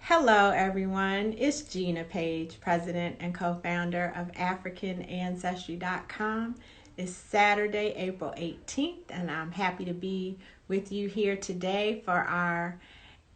Hello, everyone. It's Gina Page, president and co-founder of AfricanAncestry.com. It's Saturday, April 18th, and I'm happy to be with you here today for our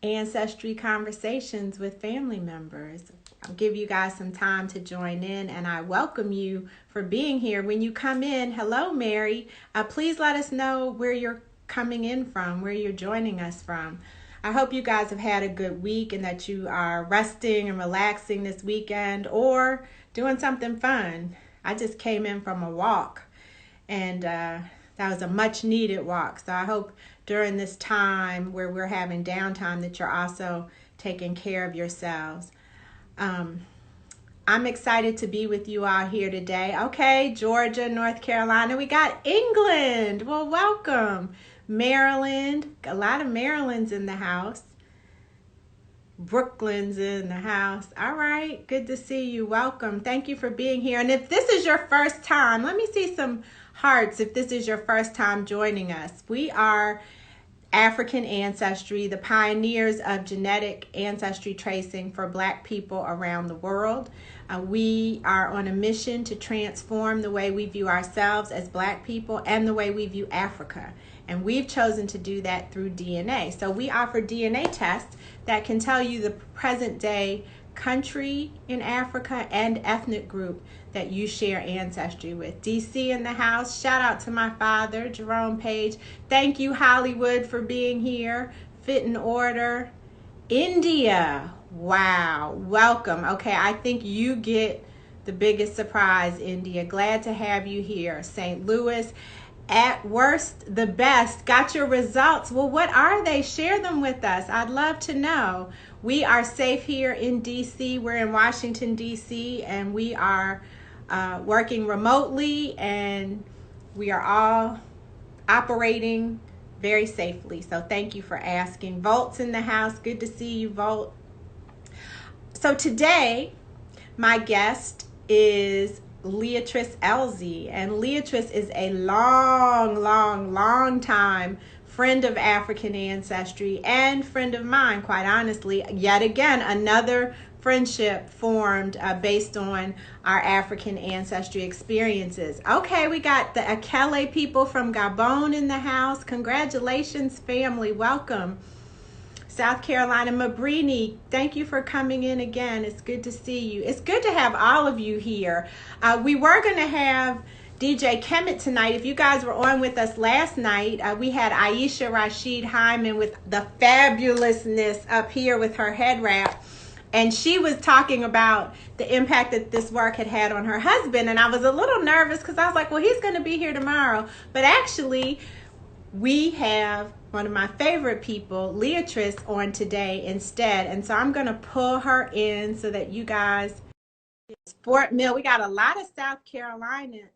ancestry conversations with family members. I'll give you guys some time to join in, and I welcome you for being here. When you come in, hello, Mary. Please let us know where you're coming in from, where you're joining us from. I hope you guys have had a good week and that you are resting and relaxing this weekend or doing something fun. I just came in from a walk, and that was a much needed walk. So I hope during this time where we're having downtime that you're also taking care of yourselves. I'm excited to be with you all here today. Okay, Georgia, North Carolina. We got England. Well, welcome. Maryland. A lot of Maryland's in the house. Brooklyn's in the house. All right. Good to see you. Welcome. Thank you for being here. And if this is your first time, let me see some hearts if this is your first time joining us. We are African Ancestry, the pioneers of genetic ancestry tracing for Black people around the world. We are on a mission to transform the way we view ourselves as Black people and the way we view Africa. And we've chosen to do that through DNA. So we offer DNA tests that can tell you the present day country in Africa and ethnic group that you share ancestry with. DC in the house. Shout out to my father, Jerome Page. Thank you, Hollywood, for being here. Fit in Order. India. Wow. Welcome. Okay, I think you get the biggest surprise, India. Glad to have you here. St. Louis. At worst, the best. Got your results. Well, what are they? Share them with us. I'd love to know. We are safe here in DC. We're in Washington, DC, and we are working remotely, and we are all operating very safely. So thank you for asking. Volt's in the house. Good to see you, Volt. So today, my guest is Leatrice Ellzy, and Leatrice is a long time friend of African Ancestry and friend of mine, quite honestly. Yet again, another friendship formed based on our African Ancestry experiences. Okay, we got the Akele people from Gabon in the house. Congratulations, family. Welcome. South Carolina, Mabrini, thank you for coming in again. It's good to see you. It's good to have all of you here. We were going to have DJ Kemet tonight. If you guys were on with us last night, we had Aisha Rashid Hyman with the fabulousness up here with her head wrap. And she was talking about the impact that this work had had on her husband. And I was a little nervous because I was like, well, he's going to be here tomorrow. But actually, we have one of my favorite people, Leatrice, on today instead. And so I'm going to pull her in so that you guys, Fort Mill, we got a lot of South Carolinians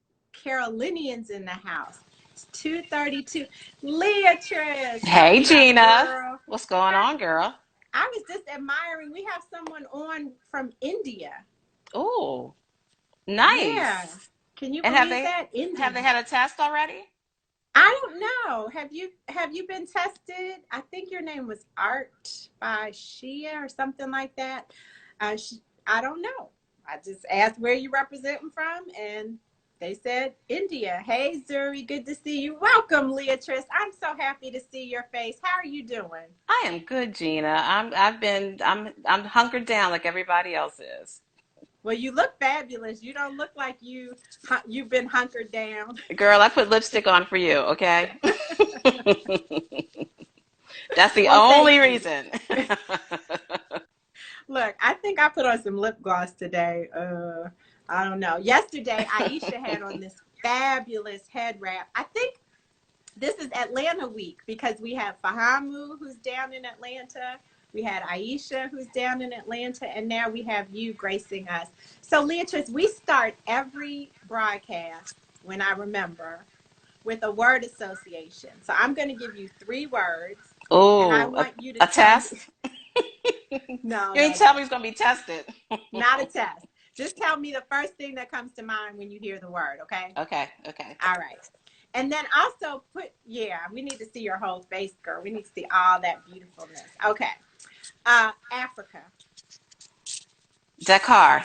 in the house. It's 2:32. Leatrice. Hey, Gina. Girl. What's going on, girl? I was just admiring. We have someone on from India. Oh, Yeah. nice. Can you And have believe they that? have they India. had a test already? I don't know. Have you been tested? I think your name was Art by Shia or something like that. I don't know. I just asked where you representing from, and they said India. Hey, Zuri, good to see you. Welcome, Leatrice. I'm so happy to see your face. How are you doing? I am good, Gina. I'm hunkered down like everybody else is. Well, you look fabulous. You don't look like you've been hunkered down. Girl, I put lipstick on for you, okay? That's the Well, only thank you. reason. Look, I think I put on some lip gloss today. I don't know. Yesterday, Aisha had on this fabulous head wrap. I think this is Atlanta week because we have Fahamu, who's down in Atlanta. We had Aisha, who's down in Atlanta, and now we have you gracing us. So, Leatrice, we start every broadcast, when I remember, with a word association. So I'm going to give you 3 words, and I Oh, want you to a tell test? me. No, You no, ain't no. tell me it's gonna be tested. Not a test. Just tell me the first thing that comes to mind when you hear the word, okay? Okay, okay. All right. And then also we need to see your whole face, girl. We need to see all that beautifulness. Okay. Africa. Dakar.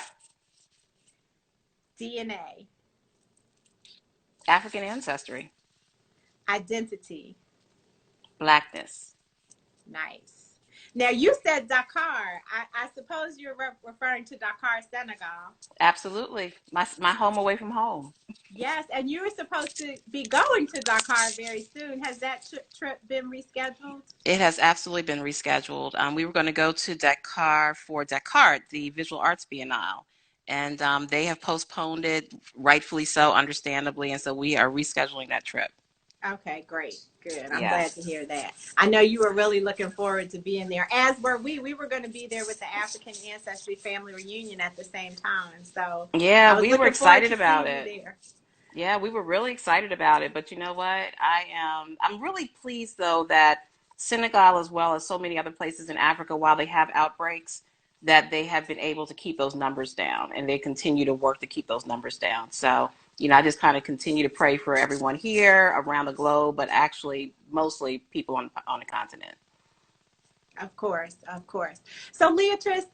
DNA. African ancestry. Identity. Blackness. Nice. Now you said Dakar. I suppose you're referring to Dakar, Senegal. Absolutely. My home away from home. Yes, and you were supposed to be going to Dakar very soon. Has that trip been rescheduled? It has absolutely been rescheduled. We were going to go to Dakar for Dakar, the Visual Arts Biennale, and they have postponed it, rightfully so, understandably, and so we are rescheduling that trip. Okay, great. Good. I'm glad to Yes. hear that. I know you were really looking forward to being there, as were we. We were going to be there with the African Ancestry family reunion at the same time. So Yeah, I was we were looking forward excited to about seeing you it. there. Yeah, we were really excited about it, but you know what? I'm really pleased though that Senegal, as well as so many other places in Africa, while they have outbreaks, that they have been able to keep those numbers down, and they continue to work to keep those numbers down. So, I just kind of continue to pray for everyone here around the globe, but actually mostly people on the continent. Of course, of course. So, Leatrice,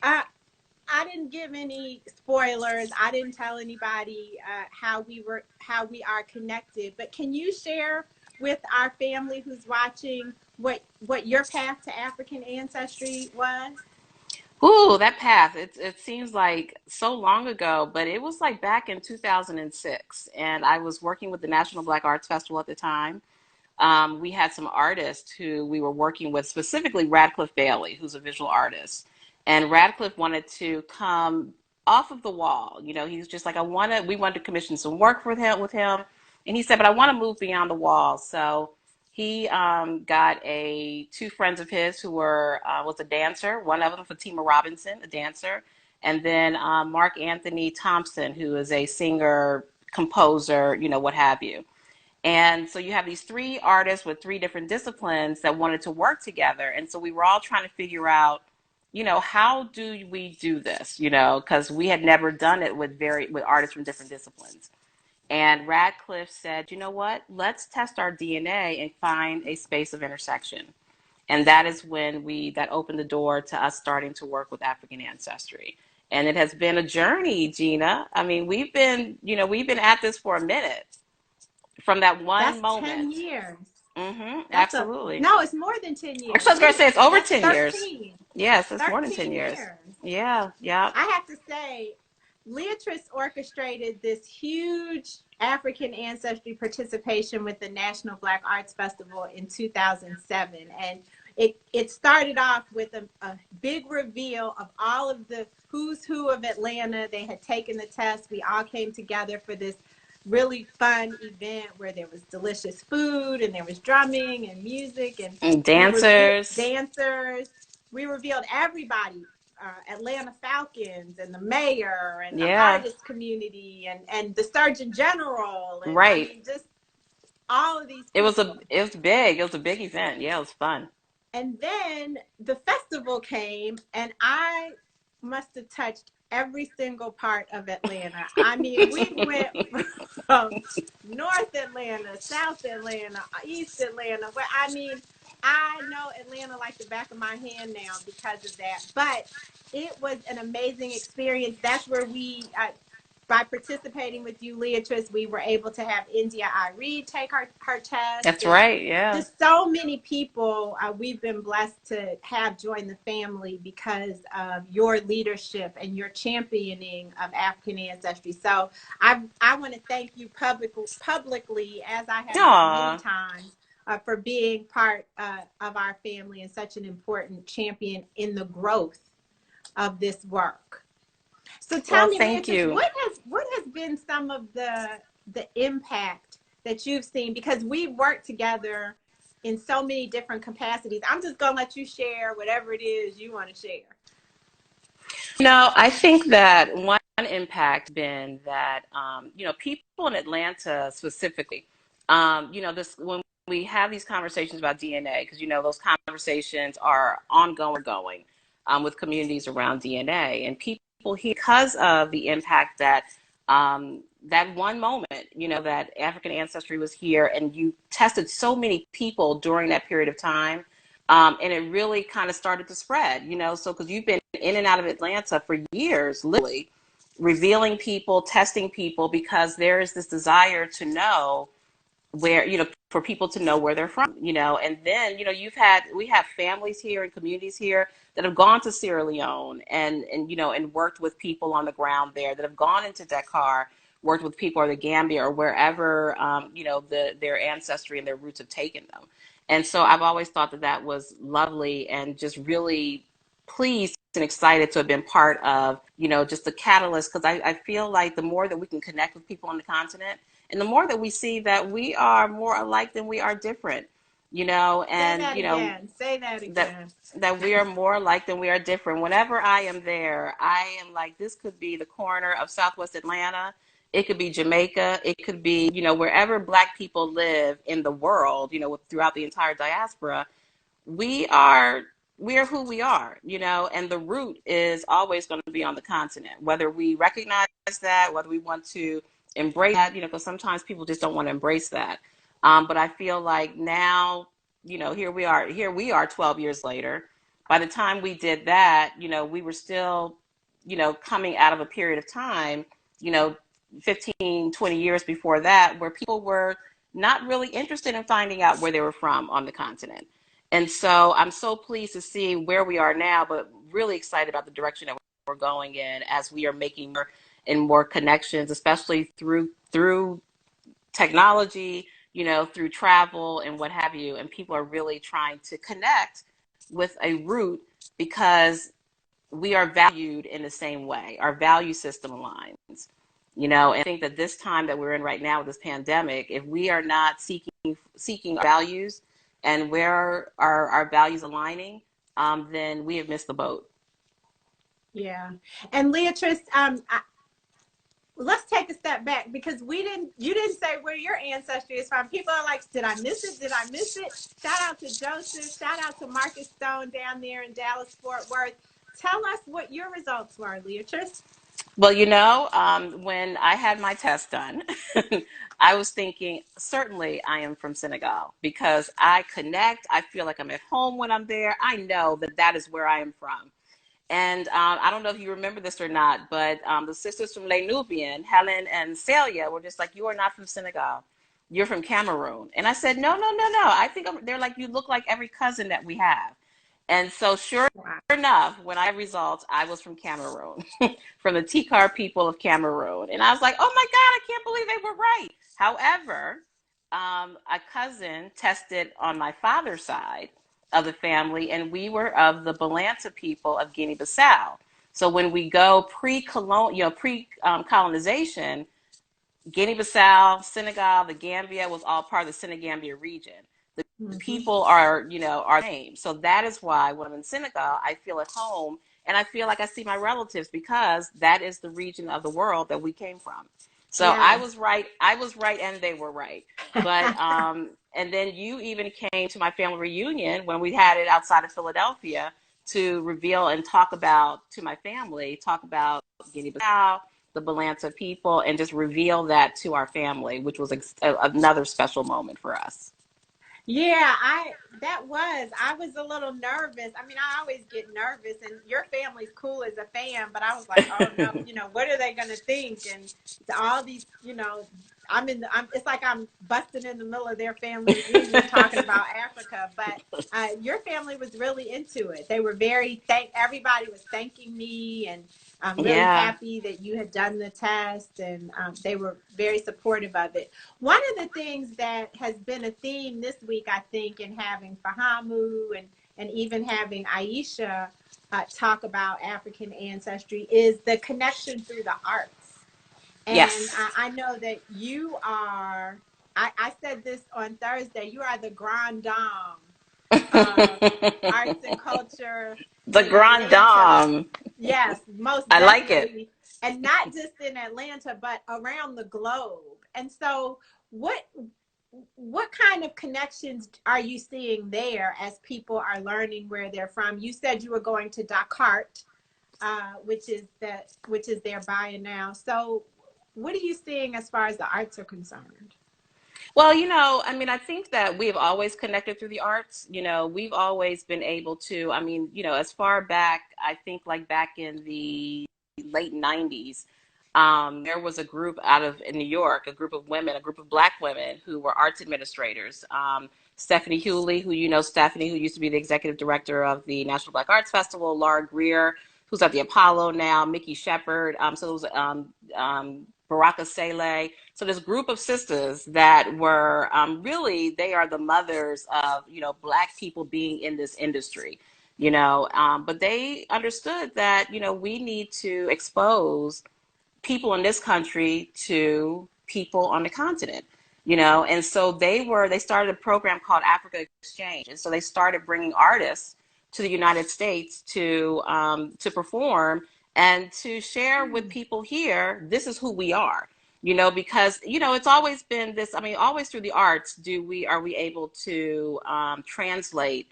uh, I didn't give any spoilers. I didn't tell anybody how we are connected. But can you share with our family who's watching what your path to African ancestry was? Ooh, that path. It seems like so long ago, but it was like back in 2006, and I was working with the National Black Arts Festival at the time. We had some artists who we were working with, specifically Radcliffe Bailey, who's a visual artist. And Radcliffe wanted to come off of the wall. He's just like, we wanted to commission some work with him. And he said, but I want to move beyond the wall. So he got two friends of his who was a dancer, one of them, Fatima Robinson, a dancer, and then Mark Anthony Thompson, who is a singer, composer, what have you. And so you have these three artists with three different disciplines that wanted to work together. And so we were all trying to figure out, how do we do this? Because we had never done it with artists from different disciplines. And Radcliffe said, you know what? Let's test our DNA and find a space of intersection. And that is when that opened the door to us starting to work with African Ancestry. And it has been a journey, Gina. I mean, we've been at this for a minute from that one That's 10 moment. years. That's Absolutely. no, it's more than 10 years. Actually, I was going to say it's over That's 10 years. 13. Yes, it's more than 10 13 years. years. Yeah, yeah. I have to say, Leatrice orchestrated this huge African ancestry participation with the National Black Arts Festival in 2007. And it started off with a big reveal of all of the who's who of Atlanta. They had taken the test. We all came together for this really fun event where there was delicious food and there was drumming and music and And we dancers. dancers. We revealed everybody, Atlanta Falcons and the mayor and the Yeah, artist community and the Surgeon General and I right. mean just all of these It was people. a it was big. It was a big event. Yeah, it was fun. And then the festival came, and I must have touched every single part of Atlanta. I mean, we went from North Atlanta, South Atlanta, East Atlanta. Where I mean, I know Atlanta like the back of my hand now because of that. But it was an amazing experience. That's where by participating with you, Leatrice, we were able to have India I. Reid take her test. That's And right. Yeah. just so many people we've been blessed to have join the family because of your leadership and your championing of African ancestry. So I want to thank you publicly, as I have done many Aw. times, for being part of our family and such an important champion in the growth of this work. So tell Well, me, thank Leatrice, you. what has been some of the impact that you've seen? Because we've worked together in so many different capacities. I'm just gonna let you share whatever it is you want to share. No, I think that one impact been that people in Atlanta specifically, this when we have these conversations about DNA, because those conversations are ongoing with communities around DNA, and people here because of the impact that that one moment, that African Ancestry was here, and you tested so many people during that period of time. And it really kind of started to spread, so because you've been in and out of Atlanta for years, literally revealing people, testing people, because there is this desire to know where, for people to know where they're from, and then, we have families here and communities here that have gone to Sierra Leone and worked with people on the ground there, that have gone into Dakar, worked with people, or the Gambia, or wherever, their ancestry and their roots have taken them. And so I've always thought that that was lovely, and just really pleased and excited to have been part of, just the catalyst, because I feel like the more that we can connect with people on the continent, and the more that we see that we are more alike than we are different, Say and, that again. Say that that again. we are more alike than we are different. Whenever I am there, I am like, this could be the corner of Southwest Atlanta. It could be Jamaica. It could be, wherever Black people live in the world, throughout the entire diaspora. We are who we are, and the root is always going to be on the continent, whether we recognize that, whether we want to embrace that, because sometimes people just don't want to embrace that. But I feel like now, here we are 12 years later. By the time we did that, we were still, coming out of a period of time, you know, 15, 20 years before that, where people were not really interested in finding out where they were from on the continent. And so I'm so pleased to see where we are now, but really excited about the direction that we're going in, as we are making more and more connections, especially through technology, through travel and what have you. And people are really trying to connect with a root, because we are valued in the same way. Our value system aligns, and I think that this time that we're in right now with this pandemic, if we are not seeking our values and where are our values aligning, then we have missed the boat. Yeah. And Leatrice, let's take a step back, because you didn't say where your ancestry is from. People are like, did I miss it? Did I miss it? Shout out to Joseph. Shout out to Marcus Stone down there in Dallas, Fort Worth. Tell us what your results were, Leatrice. Well, when I had my test done, I was thinking, certainly I am from Senegal, because I connect. I feel like I'm at home when I'm there. I know that that is where I am from. And I don't know if you remember this or not, but the sisters from Les Nubian, Helen and Celia, were just like, you are not from Senegal. You're from Cameroon. And I said, no, no, no, no. They're like, you look like every cousin that we have. And so sure Wow. enough, when I had results, I was from Cameroon, from the Tikar people of Cameroon. And I was like, oh my God, I can't believe they were right. However, a cousin tested on my father's side of the family, and we were of the Balanta people of Guinea-Bissau. So when we go pre-colonization, Guinea-Bissau, Senegal, the Gambia was all part of the Senegambia region. The Mm-hmm. people are the same. So that is why when I'm in Senegal, I feel at home, and I feel like I see my relatives, because that is the region of the world that we came from. So I Yes. was right. I was right, and they were right. But and then you even came to my family reunion when we had it outside of Philadelphia, to reveal and talk about Guinea-Bissau, the Balanta people, and just reveal that to our family, which was another special moment for us. Yeah, I was a little nervous. I mean, I always get nervous, and your family's cool as a fan, but I was like, oh no, what are they gonna think? And all these, it's like I'm busting in the middle of their family reunion talking about Africa, but your family was really into it. They were everybody was thanking me, and I'm really Yeah. happy that you had done the test, and they were very supportive of it. One of the things that has been a theme this week, I think, in having Fahamu and even having Aisha talk about African ancestry, is the connection through the arts. And Yes. I know that you are, I said this on Thursday, you are the grande dame of arts and culture The in Grand Atlanta. Dame. Yes, most I like it. definitely. And not just in Atlanta, but around the globe. And so what what kind of connections are you seeing there as people are learning where they're from? You said you were going to Dakar, which is their buy-in now. So what are you seeing as far as the arts are concerned? Well, I mean, I think that we've always connected through the arts. We've always been able to, I mean, as far back, I think like back in the late 90s, there was a group out of in New York, a group of women, a group of Black women who were arts administrators. Stephanie Hewley, who Stephanie, who used to be the executive director of the National Black Arts Festival, Laura Greer, who's at the Apollo now, Mickey Shepard. So it was Baraka Saleh. So this group of sisters that were really, they are the mothers of, Black people being in this industry, but they understood that, we need to expose people in this country to people on the continent, and so they started a program called Africa Exchange. And so they started bringing artists to the United States to perform and to share with people here, this is who we are, because, it's always been this, I mean, always through the arts, are we able to translate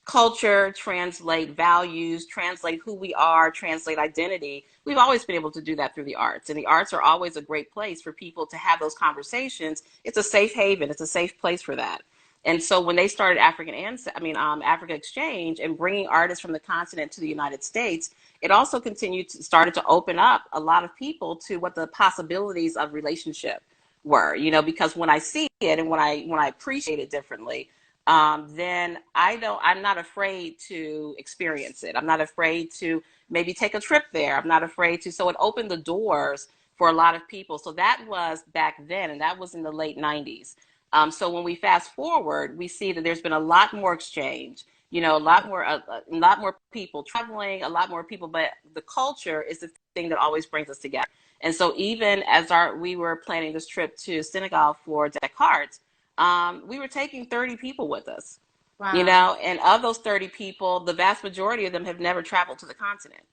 culture, translate values, translate who we are, translate identity. We've always been able to do that through the arts. And the arts are always a great place for people to have those conversations. It's a safe haven. It's a safe place for that. And so when they started Africa Exchange and bringing artists from the continent to the United States, it also started to open up a lot of people to what the possibilities of relationship were, because when I see it and when I appreciate it differently, then I'm not afraid to experience it. I'm not afraid to maybe take a trip there. I'm not afraid to. So it opened the doors for a lot of people. So that was back then, and that was in the late 90s. So when we fast forward, we see that there's been a lot more exchange, a lot more people traveling, a lot more people, but the culture is the thing that always brings us together. And so even as we were planning this trip to Senegal for Descartes, we were taking 30 people with us, Wow. and of those 30 people, the vast majority of them have never traveled to the continent.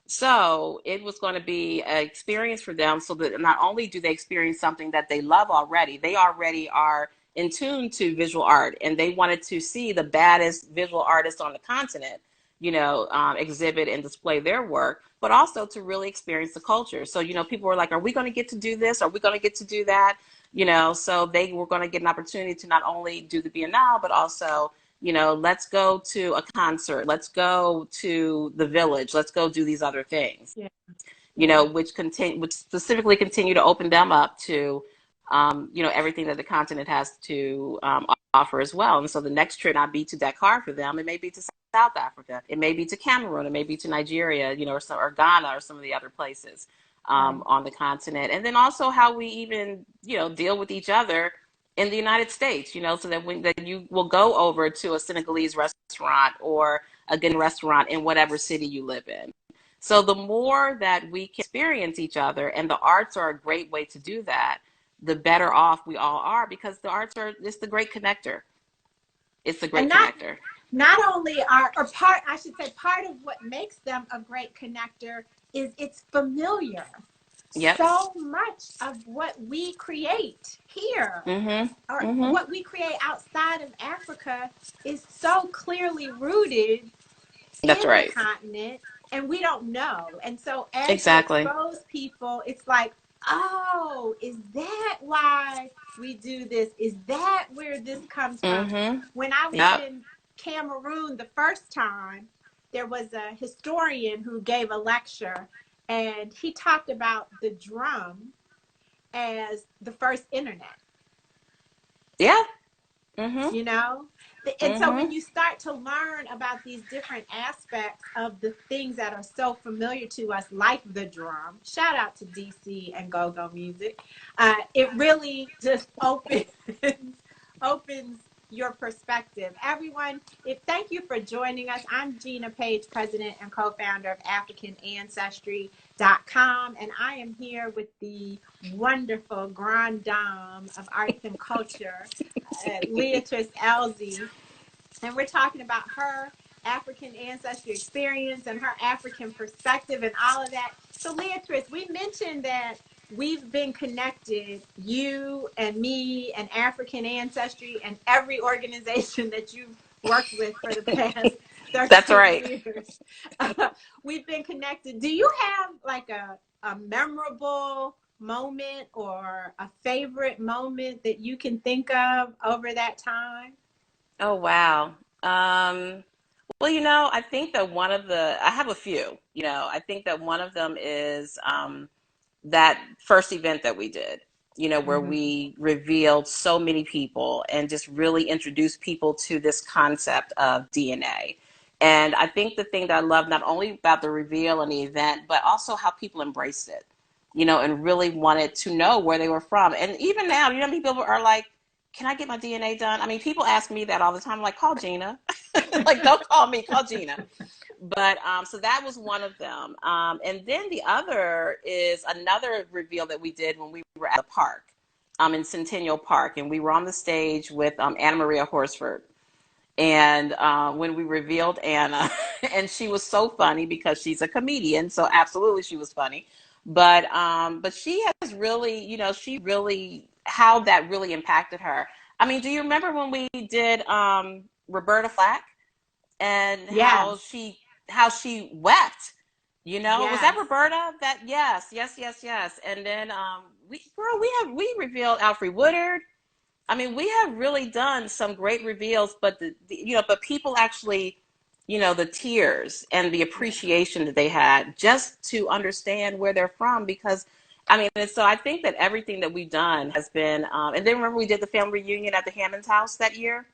So it was going to be an experience for them, so that not only do they experience something that they love already, they already are in tune to visual art, and they wanted to see the baddest visual artists on the continent, exhibit and display their work, but also to really experience the culture. So, people were like, are we going to get to do this? Are we going to get to do that? So they were going to get an opportunity to not only do the Biennale, but also, let's go to a concert, let's go to the village, let's go do these other things, Yeah. Yeah. which specifically continue to open them up to, everything that the continent has to offer as well. And so the next trip not be to Dakar for them, it may be to South Africa, it may be to Cameroon, it may be to Nigeria, or Ghana, or some of the other places Right. on the continent. And then also how we even, deal with each other in the United States, so that you will go over to a Senegalese restaurant or a Ghanaian restaurant in whatever city you live in. So the more that we can experience each other, and the arts are a great way to do that, the better off we all are, because the arts it's the great connector. It's the And great connector. not only are, or part, I should say, part of what makes them a great connector is it's familiar. Yep. So much of what we create here, or Mm-hmm. what we create outside of Africa, is so clearly rooted That's in the right. continent, and we don't know. And so as you Exactly. expose people, it's like, oh, is that why we do this? Is that where this comes from? Mm-hmm. When I was Yep. in Cameroon the first time, there was a historian who gave a lecture, and he talked about the drum as the first internet. Yeah. Mm-hmm. you know and so when Mm-hmm. you start to learn about these different aspects of the things that are so familiar to us, like the drum, shout out to DC and go-go music, it really just opens your perspective. Everyone, thank you for joining us. I'm Gina Page, president and co-founder of African Ancestry.com, and I am here with the wonderful grande dame of arts and culture, Leatrice Ellzy, and we're talking about her African ancestry experience and her African perspective and all of that. So, Leatrice, we mentioned that we've been connected, you and me and African Ancestry and every organization that you've worked with for the past That's 13 right. years. We've been connected. Do you have like a memorable moment or a favorite moment that you can think of over that time? Oh, wow. Um, well, I think that I have a few, I think that one of them is that first event that we did, where Hmm. we revealed so many people and just really introduced people to this concept of DNA. And I think the thing that I love not only about the reveal and the event, but also how people embraced it, and really wanted to know where they were from. And even now, people are like, can I get my DNA done? I mean, people ask me that all the time. I'm like, call Gina. Like, don't call me, call Gina. But so that was one of them. And then the other is another reveal that we did when we were at the park, in Centennial Park, and we were on the stage with Anna Maria Horsford. And when we revealed Anna, and she was so funny because she's a comedian, so absolutely she was funny. But she has really, she really how that really impacted her. I mean, do you remember when we did Roberta Flack? And Yes, how she wept. Was that yes. Roberta? That yes, yes, yes, yes. And then we revealed Alfre Woodard. I mean, we have really done some great reveals, but but people actually, the tears and the Yeah. appreciation that they had just to understand where they're from. Because I mean, and so I think that everything that we've done has been. And then remember we did the family reunion at the Hammons House that year,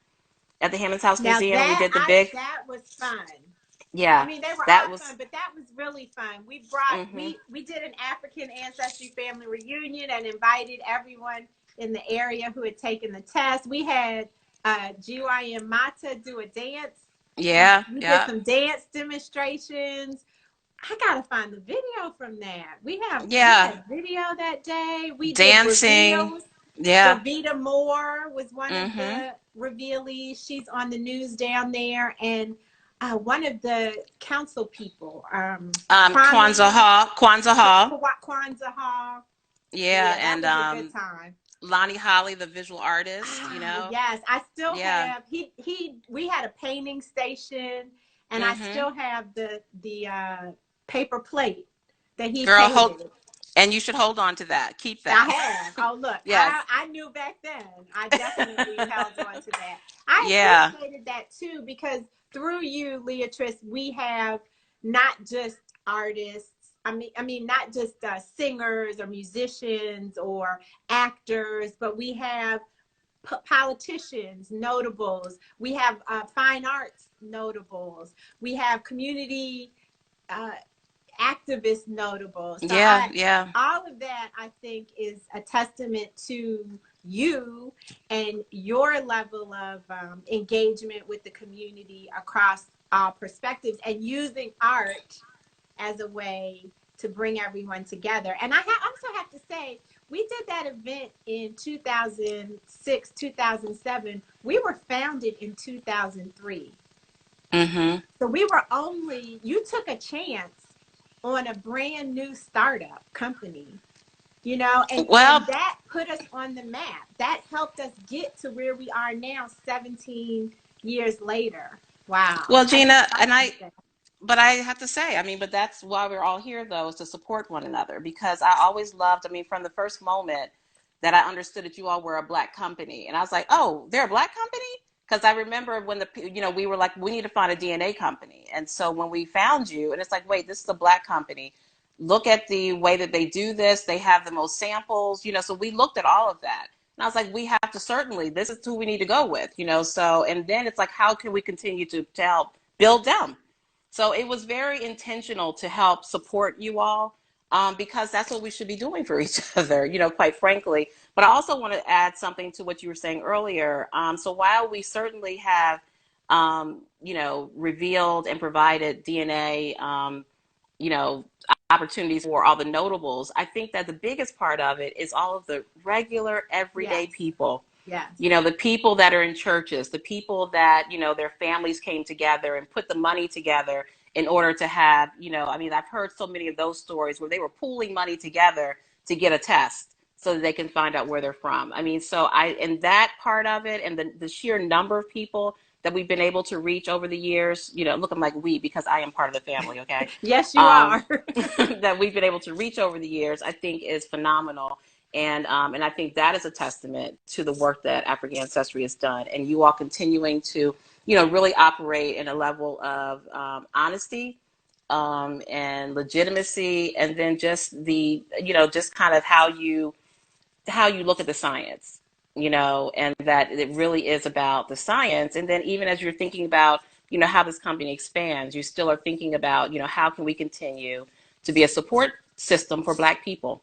at the Hammons House Now Museum, and we that did the big. that was fun. I Yeah, mean, they were that all was. fun, but that was really fun. We brought Mhm. we did an African Ancestry family reunion and invited everyone in the area who had taken the test. We had GYM Mata do a dance. Yeah, We did yeah, some dance demonstrations. I gotta find the video from that. We yeah. had video that day. We did Dancing. reveals. Yeah. Davita Moore was one of Mhm. the revealees. She's on the news down there, and one of the council people, Kwanzaa Kwame Hall. Kwanzaa Hall. Kwanzaa Hall. Yeah, Yeah, that and was a good time. Lonnie Holly, the visual artist. Ah, yes, I still Yeah. have. We had a painting station, and I Mhm. still have the paper plate that he Girl, hold. painted. And you should hold on to that. Keep I that. have. Oh, look, Yes. I knew back then. I definitely held on to that. I Yeah. appreciated that too because through you, Leatrice, we have not just artists. I mean, not just singers or musicians or actors, but we have politicians, notables. We have fine arts notables. We have community uh, activist notables. So Yeah. Yeah. all of that I think is a testament to you and your level of engagement with the community across all perspectives and using art as a way to bring everyone together. And also have to say, we did that event in 2006, 2007. We were founded in 2003. Mhm. So you took a chance on a brand new startup company, and Well, that put us on the map. That helped us get to where we are now 17 years later. Wow. well, Gina, I love that. but I have to say, I mean, but that's why we're all here, though, is to support one another. Because I always loved, I mean, from the first moment that I understood that you all were a Black company, and I was like, oh, they're a Black company? Because I remember when we were like, we need to find a DNA company, and so when we found you, and it's like, wait, this is a Black company. Look at the way that they do this. They have the most samples, so we looked at all of that. And I was like, we have to certainly, this is who we need to go with, so, and then it's like, how can we continue to help build them? So it was very intentional to help support you all, because that's what we should be doing for each other, quite frankly. But I also want to add something to what you were saying earlier. So while we certainly have, revealed and provided DNA, you know, opportunities for all the notables, I think that the biggest part of it is all of the regular, everyday Yes. people, Yes. the people that are in churches, the people that, their families came together and put the money together in order to have, I mean, I've heard so many of those stories where they were pooling money together to get a test so that they can find out where they're from. I mean, and that part of it and the sheer number of people that we've been able to reach over the years, looking like we, because I am part of the family, okay? Yes, you Um, are. that we've been able to reach over the years, I think is phenomenal. And I think that is a testament to the work that African Ancestry has done. And you all continuing to, really operate in a level of honesty and legitimacy, and then just just kind of how you look at the science, and that it really is about the science. And then even as you're thinking about, how this company expands, you still are thinking about, how can we continue to be a support system for Black people,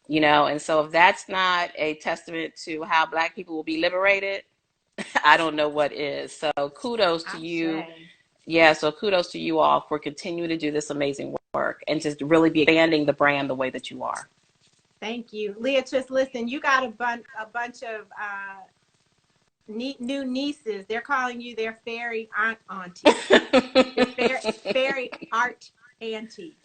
and so if that's not a testament to how Black people will be liberated, I don't know what is. So kudos to you. Ashe. Yeah, so kudos to you all for continuing to do this amazing work and just really be expanding the brand the way that you are. Thank you. Leatrice, listen, you got a bunch of new nieces. They're calling you their fairy auntie. Your fairy art auntie.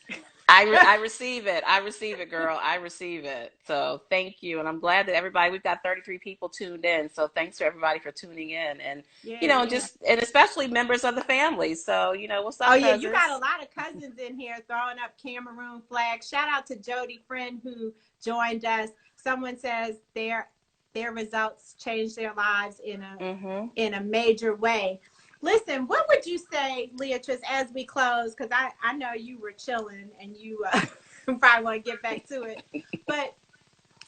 I receive it. I receive it, girl. I receive it. So thank you. And I'm glad that we've got 33 people tuned in. So thanks to everybody for tuning in. And, Yeah. and especially members of the family. So, what's Oh up, yeah, you got a cousins? lot of cousins in here throwing up Cameroon flags. Shout out to Jody Friend who joined us. Someone says their results changed their lives Mm-hmm. in a major way. Listen, what would you say, Leatrice, as we close? Because I know you were chilling and you probably want to get back to it. But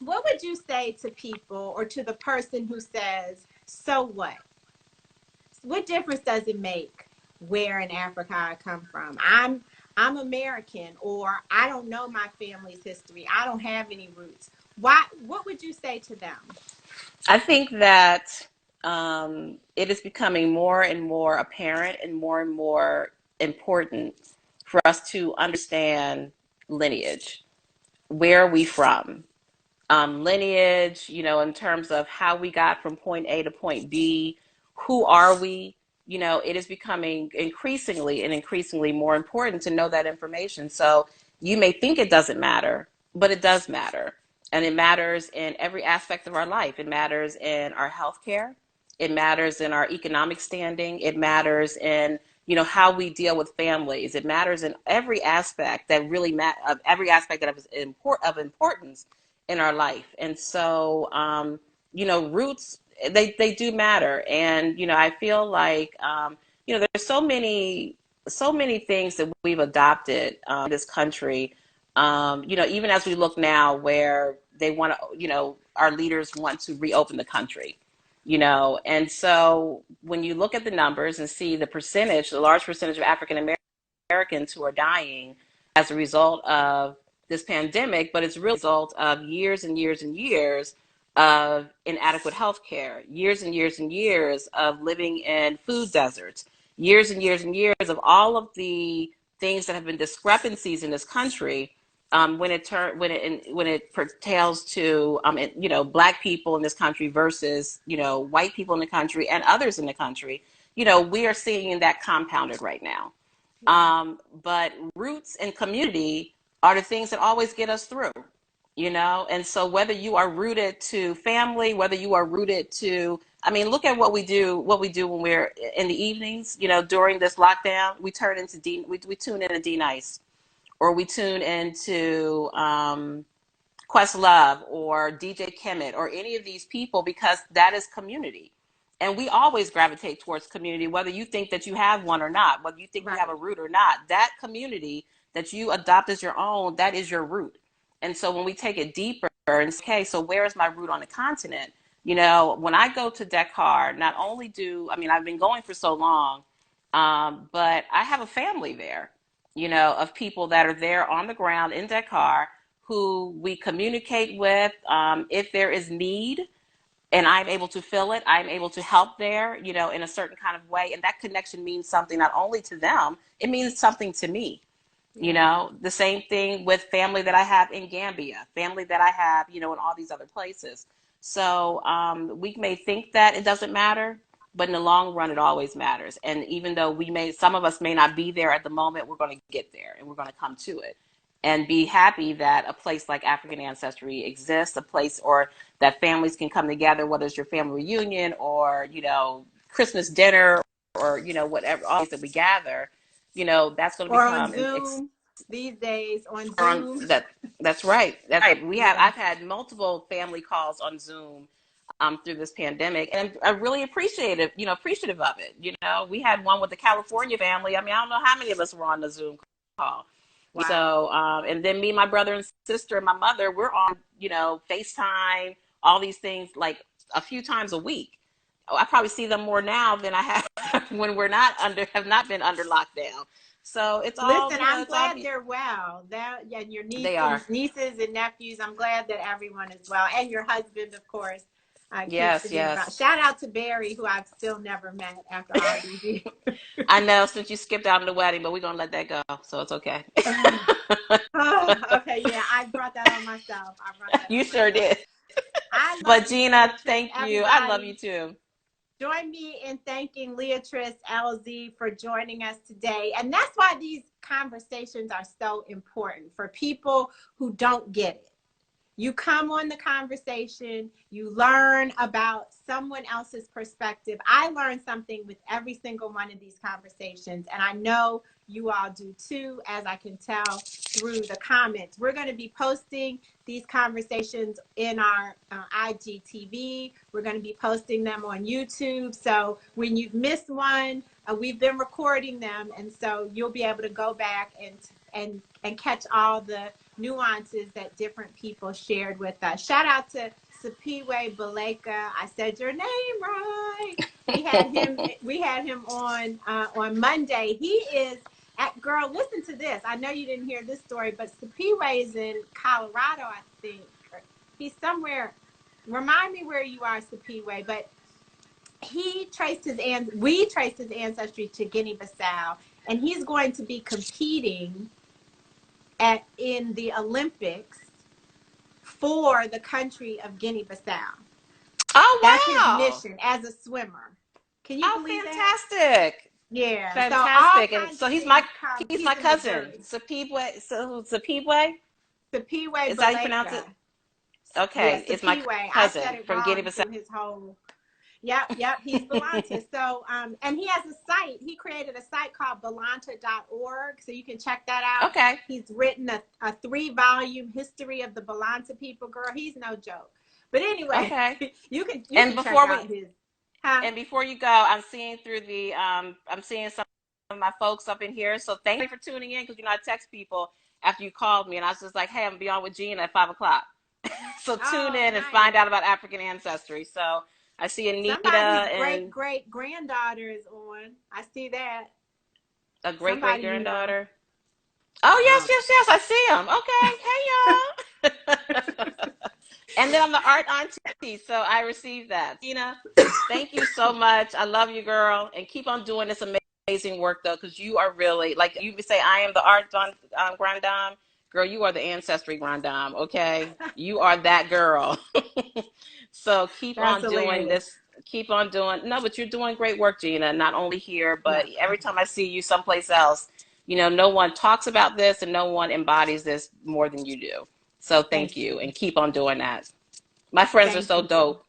what would you say to people or to the person who says, so what? What difference does it make where in Africa I come from? I'm American, or I don't know my family's history. I don't have any roots. What would you say to them? I think that it is becoming more and more apparent and more important for us to understand lineage. Where are we from? Lineage, in terms of how we got from point A to point B, who are we? It is becoming increasingly more important to know that information. So you may think it doesn't matter, but it does matter. And it matters in every aspect of our life. It matters in our healthcare. It matters in our economic standing. It matters in, how we deal with families. It matters in every aspect that really of every aspect that is of importance in our life. And so, roots, they do matter. And, I feel like, there's so many things that we've adopted in this country, even as we look now where they want to, our leaders want to reopen the country, and so when you look at the numbers and see the large percentage of African Americans who are dying as a result of this pandemic, but it's really a result of years and years and years of inadequate health care, years and years and years of living in food deserts, years and years and years of all of the things that have been discrepancies in this country when it pertains to Black people in this country versus white people in the country and others in the country. We are seeing that compounded right now. Yeah. But roots and community are the things that always get us through, and so whether you are rooted to family, whether you are rooted to, I mean, look at what we do when we're in the evenings, during this lockdown. We turn into we tune into D Nice, or we tune into Questlove or DJ Kemet or any of these people, because that is community. And we always gravitate towards community, whether you think that you have one or not, whether you think you Right. have a root or not. That community that you adopt as your own, that is your root. And so when we take it deeper and say, okay, so where is my root on the continent? When I go to Dakar, not only I've been going for so long, but I have a family there, of people that are there on the ground in Dakar who we communicate with. If there is need, and I'm able to fill it, I'm able to help there, in a certain kind of way. And that connection means something not only to them, it means something to me. Yeah. The same thing with family that I have in Gambia, family that I have, in all these other places. So we may think that it doesn't matter, but in the long run, it always matters. And even though some of us may not be there at the moment, we're going to get there and we're going to come to it and be happy that a place like African Ancestry exists, a place or that families can come together, whether it's your family reunion or, Christmas dinner or whatever all that we gather, that's going to Or on become Zoom these days, on on Zoom. that. That's right. That's right. Yeah. I've had multiple family calls on Zoom through this pandemic, and I'm really appreciative of it. We had one with the California family. I mean, I don't know how many of us were on the Zoom call. Wow. So, and then me, my brother and sister, and my mother, we're on, FaceTime, all these things like a few times a week. I probably see them more now than I have when have not been under lockdown. So it's all, Listen, I'm it's all, glad they're well. That, yeah, and your they are. nieces and nephews. I'm glad that everyone is well, and your husband, of course. I keep Yes, forgetting about. yes. Shout out to Barry, who I've still never met after all these years. I know since you skipped out on the wedding, but we're going to let that go. So it's okay. Oh, okay, yeah, I brought that on myself. I brought that You on sure myself. did. I love But you, Gina, Leatrice. thank you. I love you Everybody, too. join me in thanking Leatrice Ellzy for joining us today. And that's why these conversations are so important for people who don't get it. You come on the conversation, you learn about someone else's perspective. I learn something with every single one of these conversations, and I know you all do too, as I can tell through the comments. We're going to be posting these conversations in our IGTV. We're going to be posting them on YouTube. So when you've missed one, we've been recording them, and so you'll be able to go back and catch all the nuances that different people shared with us. Shout out to Sapiwe Baleka. I said your name right. We had him. We had him on Monday. He is at, girl. Listen to this. I know you didn't hear this story, but Sapiwe is in Colorado, I think. He's somewhere. Remind me where you are, Sapiwe. But we traced his ancestry to Guinea-Bissau, and he's going to be competing in the Olympics for the country of Guinea-Bissau. Oh, That's his wow. mission as a swimmer. Can you Oh, believe that? fantastic. Yeah. So all Fantastic. And kinds so of he's things come. He's my in cousin. Missouri. Sapibwe? Sapiwe Is that how you pronounce it? Baleka. Yeah, Okay. It's my Sapiwe. I said cousin it from wrong Guinea-Bissau. through his whole. Yep. He's Belanta. So, and he has a site. He created a site called Belanta.org. So you can check that out. Okay. He's written a 3-volume history of the Belanta people. Girl, he's no joke. But anyway, Okay. you can And check before out we his. Huh? and before you go, I'm seeing some of my folks up in here. So thank you for tuning in because I text people after you called me and I was just like, hey, I'm gonna be on with Gina at 5 o'clock. So tune Oh, in and nice. find out about African ancestry. So I see Anita Somebody's great and great granddaughter is on. I see that. a great great Somebody you know. granddaughter. Oh yes, Oh. yes, yes. I see him. Okay. Hey y'all. And then I'm the art auntie, so I received that. Tina, thank you so much. I love you, girl, and keep on doing this amazing work though, because you are really like you say. I am the art grand dame. Girl, you are the ancestry grand dame. Okay, you are that girl. So keep That's on doing hilarious. this. Keep on doing. No, but you're doing great work, Gina. Not only here, No. but every time I see you someplace else. No one talks about this, and no one embodies this more than you do. So thank Thank you, you. and keep on doing that. My friends are Thank so you too. dope.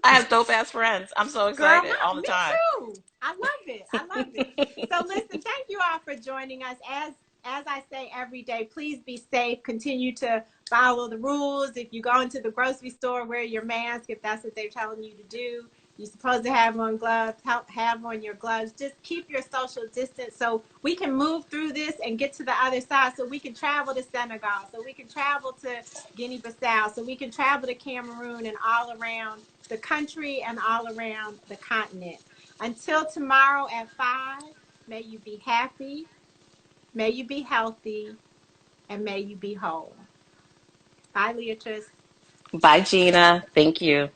I have dope ass friends. I'm so Girl, excited all the me time. too. I love it. I love it. So listen, thank you all for joining us. As I say every day, please be safe. Continue to follow the rules. If you go into the grocery store, wear your mask if that's what they're telling you to do. You're supposed to have on gloves, have on your gloves. Just keep your social distance so we can move through this and get to the other side, so we can travel to Senegal, so we can travel to Guinea-Bissau, so we can travel to Cameroon and all around the country and all around the continent. Until tomorrow at 5, may you be happy, may you be healthy, and may you be whole. Bye, Leatrice. Bye, Gina. Thank you.